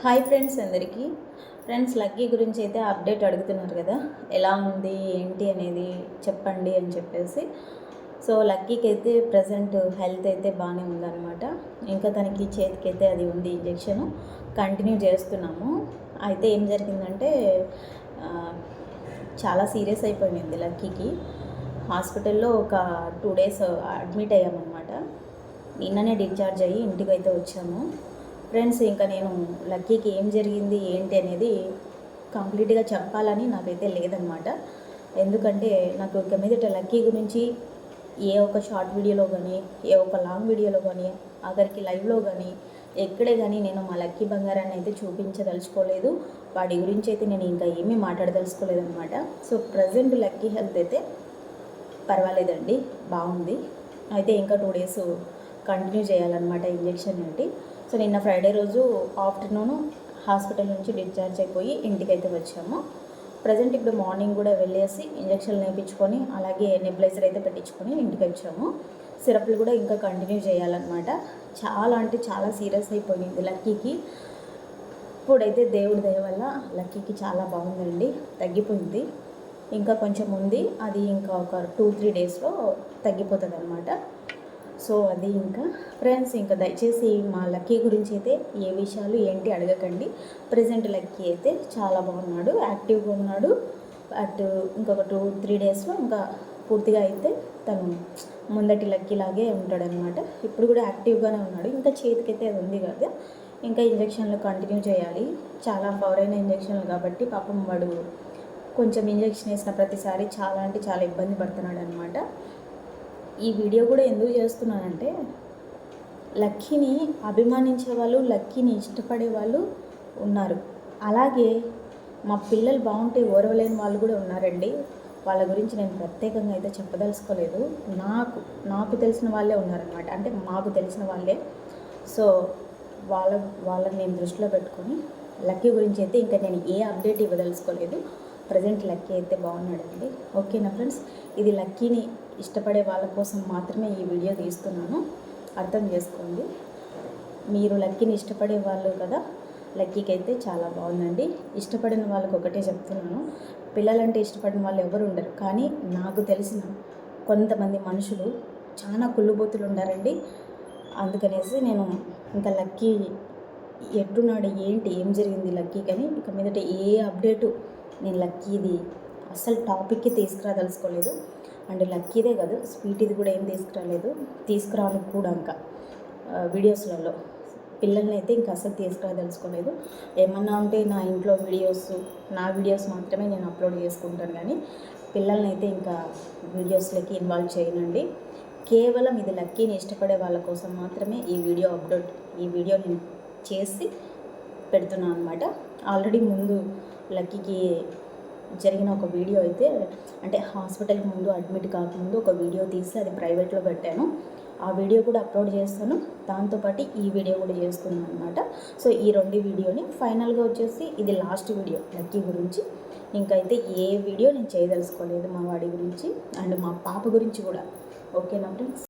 Hi friends అందరికీ. Friends, lucky గురించి అయితే అప్డేట్ అడుగుతున్నారు కదా, ఎలా ఉంది ఏంటి అనేది చెప్పండి అని చెప్పేసి. సో లక్కీకి అయితే ప్రజెంట్ హెల్త్ అయితే బాగానే ఉందన్నమాట. ఇంకా తనకి చేతికి అయితే అది ఉంది ఇంజెక్షన్ కంటిన్యూ చేస్తున్నాము. అయితే ఏం జరిగిందంటే చాలా సీరియస్ అయిపోయింది లక్కీకి. హాస్పిటల్లో ఒక 2 days అడ్మిట్ అయ్యామన్నమాట. నిన్ననే డిశ్చార్జ్ అయ్యి ఇంటికి అయితే వచ్చాము. ఫ్రెండ్స్, ఇంకా నేను లక్కీకి ఏం జరిగింది ఏంటి అనేది కంప్లీట్గా చెప్పాలని నాకైతే లేదనమాట. ఎందుకంటే నాకు ఇక మీదట లక్కీ గురించి ఏ ఒక షార్ట్ వీడియోలో కానీ, ఏ ఒక లాంగ్ వీడియోలో కానీ, ఆఖరికి లైవ్లో కానీ, ఎక్కడే కానీ నేను మా లక్కీ బంగారాన్ని అయితే చూపించదలుచుకోలేదు. వాడి గురించి అయితే నేను ఇంకా ఏమీ మాట్లాడదలుచుకోలేదనమాట. సో ప్రజెంట్ లక్కీ హెల్త్ అయితే పర్వాలేదండి, బాగుంది. అయితే ఇంకా 2 days కంటిన్యూ చేయాలన్నమాట ఇంజెక్షన్ ఏంటి. సో నిన్న ఫ్రైడే రోజు ఆఫ్టర్నూన్ హాస్పిటల్ నుంచి డిశ్చార్జ్ అయిపోయి ఇంటికైతే వచ్చాము. ప్రజెంట్ ఇప్పుడు మార్నింగ్ కూడా వెళ్ళేసి ఇంజక్షన్లు వేయించుకొని అలాగే నెబులైజర్ అయితే పెట్టించుకొని ఇంటికి వచ్చాము. సిరప్లు కూడా ఇంకా కంటిన్యూ చేయాలన్నమాట. చాలా అంటే చాలా సీరియస్ అయిపోయింది లక్కీకి. ఇప్పుడైతే దేవుడి దయ వల్ల లక్కీకి చాలా బాగుందండి, తగ్గిపోయింది. ఇంకా కొంచెం ఉంది, అది ఇంకా ఒక 2-3 daysలో తగ్గిపోతుంది అనమాట. సో అది ఇంకా ఫ్రెండ్స్, ఇంకా దయచేసి మా లక్కీ గురించి అయితే ఏ విషయాలు ఏంటి అడగకండి. ప్రజెంట్ లక్కీ అయితే చాలా బాగున్నాడు, యాక్టివ్గా ఉన్నాడు. బట్ ఇంకొక 2-3 daysలో ఇంకా పూర్తిగా అయితే తను ముందటి లక్కీ లాగే ఉంటాడనమాట. ఇప్పుడు కూడా యాక్టివ్గానే ఉన్నాడు. ఇంకా చేతికైతే అది ఉంది కదా, ఇంకా ఇంజక్షన్లు కంటిన్యూ చేయాలి. చాలా పవర్ అయిన ఇంజక్షన్లు కాబట్టి పాపం వాడు కొంచెం ఇంజక్షన్ వేసిన ప్రతిసారి చాలా అంటే చాలా ఇబ్బంది పడుతున్నాడు అనమాట. ఈ వీడియో కూడా ఎందుకు చేస్తున్నానంటే, లక్కీని అభిమానించే వాళ్ళు, లక్కీని ఇష్టపడే వాళ్ళు ఉన్నారు. అలాగే మా పిల్లలు బాగుంటే ఓర్వలేని వాళ్ళు కూడా ఉన్నారండి. వాళ్ళ గురించి నేను ప్రత్యేకంగా అయితే చెప్పదలుచుకోలేదు. నాకు తెలిసిన వాళ్ళే ఉన్నారనమాట, అంటే మాకు తెలిసిన వాళ్ళే. సో వాళ్ళని నేను దృష్టిలో పెట్టుకొని లక్కీ గురించి అయితే ఇంకా నేను ఏ అప్డేట్ ఇవ్వదలుచుకోలేదు. ప్రజెంట్ లక్కీ అయితే బాగున్నాడండి. ఓకేనా ఫ్రెండ్స్, ఇది లక్కీని ఇష్టపడే వాళ్ళ కోసం మాత్రమే ఈ వీడియో తీస్తున్నాను, అర్థం చేసుకోండి. మీరు లక్కీని ఇష్టపడే వాళ్ళు కదా, లక్కీకి అయితే చాలా బాగుందండి. ఇష్టపడిన వాళ్ళకి ఒకటే చెప్తున్నాను, పిల్లలంటే ఇష్టపడిన వాళ్ళు ఎవరు ఉండరు. కానీ నాకు తెలిసిన కొంతమంది మనుషులు చాలా కుళ్ళుబోతులు ఉండారండి. అందుకనేసి నేను ఇంకా లక్కీ ఎట్టున్నాడు ఏంటి ఏం జరిగింది లక్కీ కానీ ఇక మీదట ఏ అప్డేటు నేను లక్కీది అస్సలు టాపిక్కి తీసుకురాదలుచుకోలేదు. అండ్ లక్కీదే కాదు, స్వీటీది కూడా ఏం తీసుకురాను కూడా. ఇంకా వీడియోస్లలో పిల్లల్ని అయితే ఇంకా అస్సలు తీసుకురాదలుచుకోలేదు. ఏమన్నా ఉంటే నా ఇంట్లో నా వీడియోస్ మాత్రమే నేను అప్లోడ్ చేసుకుంటాను, కానీ పిల్లల్ని అయితే ఇంకా వీడియోస్లోకి ఇన్వాల్వ్ చేయనండి. కేవలం ఇది లక్కీని ఇష్టపడే వాళ్ళ కోసం మాత్రమే ఈ వీడియో నేను చేసి పెడుతున్నాను అనమాట. ఆల్రెడీ ముందు లక్కీకి జరిగిన ఒక వీడియో అయితే, అంటే హాస్పిటల్కి ముందు అడ్మిట్ కాకముందు ఒక వీడియో తీసి అది ప్రైవేట్లో పెట్టాను. ఆ వీడియో కూడా అప్లోడ్ చేస్తాను, దాంతోపాటు ఈ వీడియో కూడా చేస్తున్నాను అనమాట. సో ఈ 2 వీడియోని ఫైనల్గా వచ్చేసి ఇది లాస్ట్ వీడియో లక్కీ గురించి. ఇంకైతే ఏ వీడియో నేను చేయదలుచుకోలేదు మా వాడి గురించి అండ్ మా పాప గురించి కూడా. ఓకేనా ఫ్రెండ్స్.